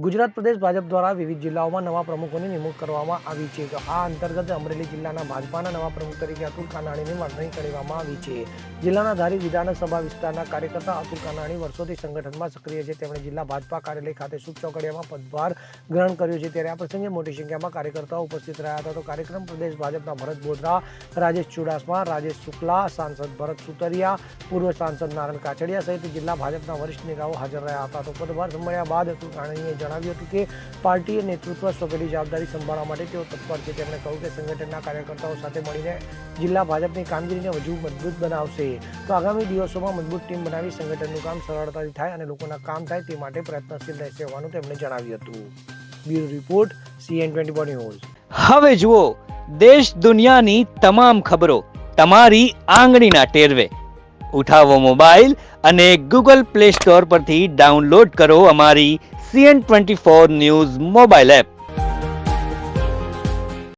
ગુજરાત પ્રદેશ ભાજપ દ્વારા વિવિધ જિલ્લાઓમાં નવા પ્રમુખોની નિમણૂક કરવામાં આવી છે. તો આ અંતર્ગત અમરેલી જિલ્લાના ભાજપાના નવા પ્રમુખ તરીકે અતુલ કાનાણીની વરણી કરવામાં આવી છે. જિલ્લાના ધારી વિધાનસભા વિસ્તારના કાર્યકર્તા અતુલ કાનાણી વર્ષોથી સંગઠનમાં સક્રિય છે. તેમણે જિલ્લા ભાજપા કાર્યાલય ખાતે શુભ ચોકડીયામાં પદભાર ગ્રહણ કર્યો છે. ત્યારે આ પ્રસંગે મોટી સંખ્યામાં કાર્યકર્તાઓ ઉપસ્થિત રહ્યા હતા. તો કાર્યક્રમ પ્રદેશ ભાજપના ભરત બોધરા, રાજેશ ચુડાસમા, રાજેશ શુક્લા, સાંસદ ભરત સુતરિયા, પૂર્વ સાંસદ નારાયણ કાછડિયા સહિત જિલ્લા ભાજપના વરિષ્ઠ નેતાઓ હાજર રહ્યા હતા. તો પદભાર સંભાળ્યા બાદ અતુલ કાનાણીએ જણાવ્યું હતું કે પાર્ટીએ નેતૃત્વ સોંપેલી જવાબદારી સંભાળવા માટે તેઓ તત્પર છે. તેમણે કહ્યું કે સંગઠનના કાર્યકર્તાઓ સાથે મળીને જિલ્લા ભાજપની કામગીરીને વધુ મજબૂત બનાવશે. તો આગામી દિવસોમાં મજબૂત ટીમ બનાવી સંગઠનનું કામ સરળતાથી થાય અને લોકોના કામ થાય તે માટે પ્રયત્નશીલ રહેશે હોવાનું તેમણે જણાવ્યું હતું. Bureau report CN24 news. હવે જુઓ દેશ દુનિયાની તમામ ખબરો તમારી આંગળીના ટેરવે. ઉઠાવો મોબાઈલ અને Google Play Store પરથી ડાઉનલોડ કરો અમારી CN24 ન્યૂઝ મોબાઈલ એપ.